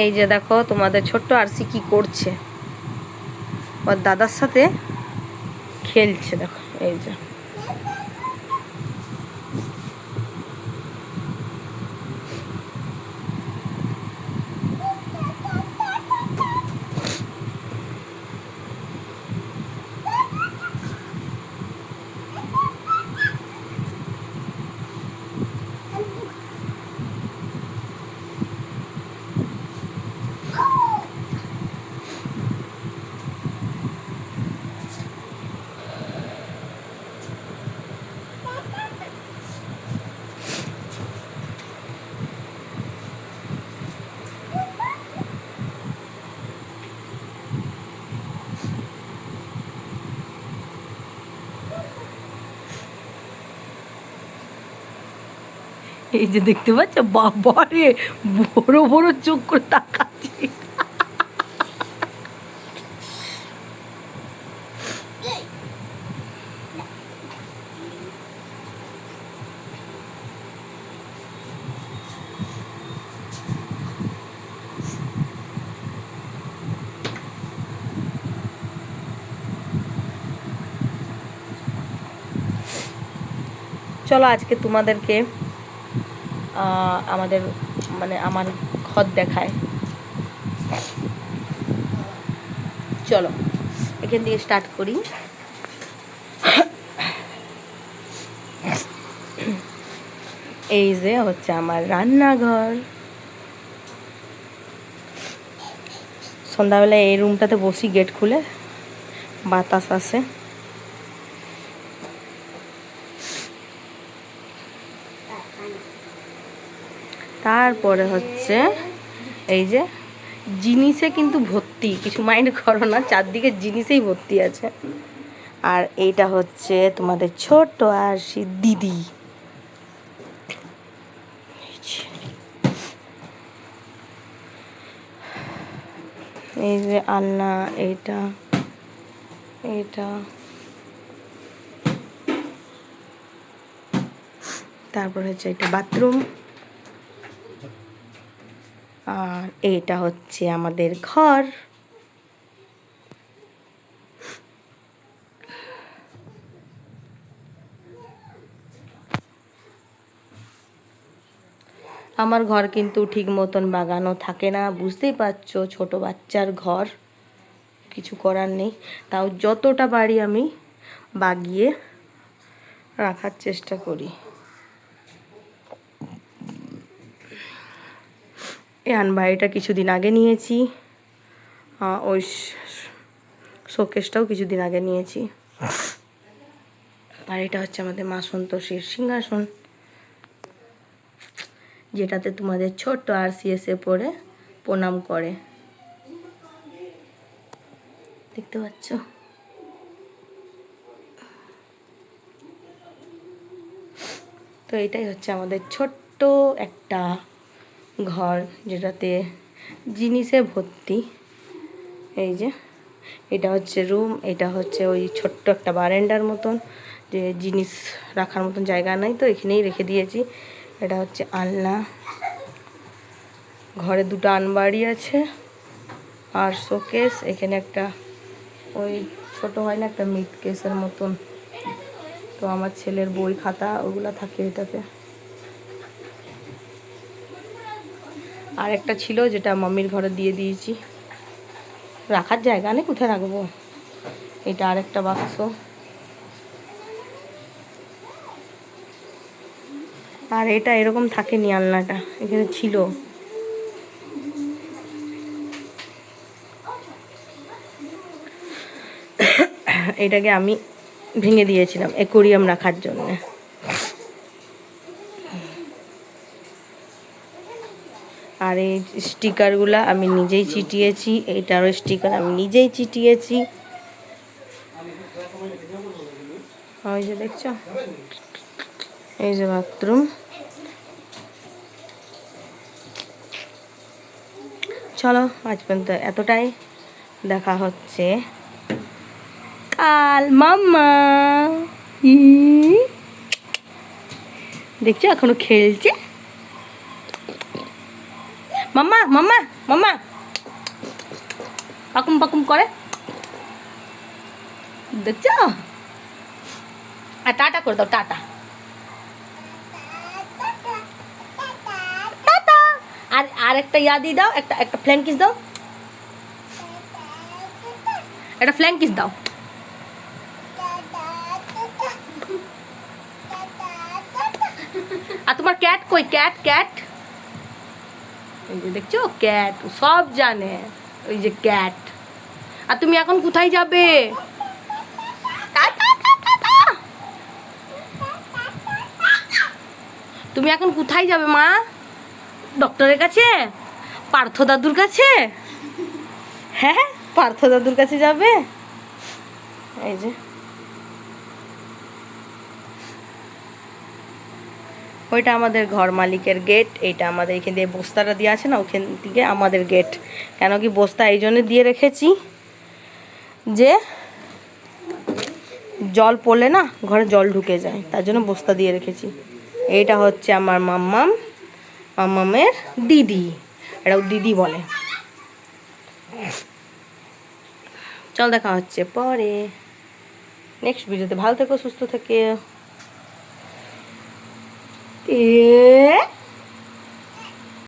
এই যে দেখো তোমাদের ছোট্ট আরসি কি করছে, ওর দাদার সাথে খেলছে। দেখো এই যে এই যে দেখতে পাচ্ছ, বাবারে বড় বড় চোখ করে তাকাচ্ছে। চলো আজকে তোমাদেরকে আমাদের মানে আমার ঘর দেখায়। চলো এখান থেকে স্টার্ট করি। এই যে হচ্ছে আমার রান্নাঘর। সন্ধ্যাবেলায় এই রুমটাতে বসি, গেট খুলে বাতাস আসে। তারপরে হচ্ছে এই যে জিনিসে কিন্তু ভর্তি, কিছু মাইন্ড করো না, চারদিকে জিনিসেই ভর্তি আছে। আর এইটা হচ্ছে তোমাদের ছোট আর সে দিদি। এই যে আলনা, এইটা এইটা, তারপর হচ্ছে এটা বাথরুম, আর এইটা হচ্ছে আমাদের ঘর। আমার ঘর কিন্তু ঠিক মতন বাগানো থাকে না, বুঝতেই পারছো, ছোট বাচ্চার ঘর, কিছু করার নেই। তাও যতটা পারি আমি বাগিয়ে রাখার চেষ্টা করি। এই আলমারিটা কিছুদিন আগে নিয়েছি, ওই শোকেসটাও কিছুদিন আগে নিয়েছি। আর এটা হচ্ছে আমাদের মা সন্তোষীর সিংহাসন, যেটাতে তোমাদের ছোট্ট আরসি এসে পড়ে প্রণাম করে, দেখতে পাচ্ছ। তো এটাই হচ্ছে আমাদের ছোট্ট একটা ঘর, যেটাতে জিনিসে ভর্তি। এই যে এটা হচ্ছে রুম, এটা হচ্ছে ওই ছোট্ট একটা বারান্দার মতন, যে জিনিস রাখার মতন জায়গা নাই, তো এখানেই রেখে দিয়েছি। এটা হচ্ছে আলনা, ঘরে দুটো আলমারি আছে আর শোকেস। এখানে একটা ওই ছোট হয় না, একটা মিট কেসের মতন, তো আমার ছেলের বই খাতা ওগুলো থাকে এটাতে। আর একটা ছিল যেটা মাম্মির ঘরে দিয়ে দিয়েছি, রাখার জায়গা নেই, কোথায় রাখবো। এটা আরেকটা বাক্স। আর এটা এরকম থাকেনি, আলনাটা এখানে ছিল। এটাকে আমি ভেঙে দিয়েছিলাম অ্যাকোরিয়াম রাখার জন্য। আর এই স্টিকারগুলো আমি নিজেই চিটিয়েছি, এইটারও স্টিকার আমি নিজেই চিটিয়েছি। ওই যে দেখছো, এই যে বাথরুম। চলো আজ পর্যন্ত এতটাই, দেখা হচ্ছে কাল। মাম্মা দেখছো এখনো খেলছে। মাম্মা মাম্মা মাম্মা পাকুম পাকুম করে, দেখছো? আর টাটা করে দাও, টাটা টাটা। আর আর একটা ইয়া দিয়ে দাও, একটা একটা ফ্ল্যাঙ্ক কিস দাও, একটা ফ্ল্যাঙ্ক কিস দাও। আর তোমার ক্যাট কই? ক্যাট ক্যাট, এই যে দেখছো ক্যাট, সব জানে ওই যে ক্যাট। আর তুমি এখন কোথায় যাবে? তুমি এখন কোথায় যাবে মা? ডক্টরের কাছে? পার্থ দাদুর কাছে? হ্যাঁ, পার্থ দাদুর কাছে যাবে। এই যে ওইটা আমাদের ঘর মালিকের গেট, এইটা আমাদের এখান দিয়ে বস্তাটা দিয়ে আছে না, ওখান থেকে আমাদের গেট। কেন কি বস্তা এই জন্য দিয়ে রেখেছি যে জল পড়লে না ঘরে জল ঢুকে যায়, তার জন্য বস্তা দিয়ে রেখেছি। এইটা হচ্ছে আমার মাম্মাম, মাম্মামের দিদি, এটাও দিদি বলে। চল দেখা হচ্ছে পরে নেক্সট ভিডিওতে। ভালো থেকো, সুস্থ থেকে।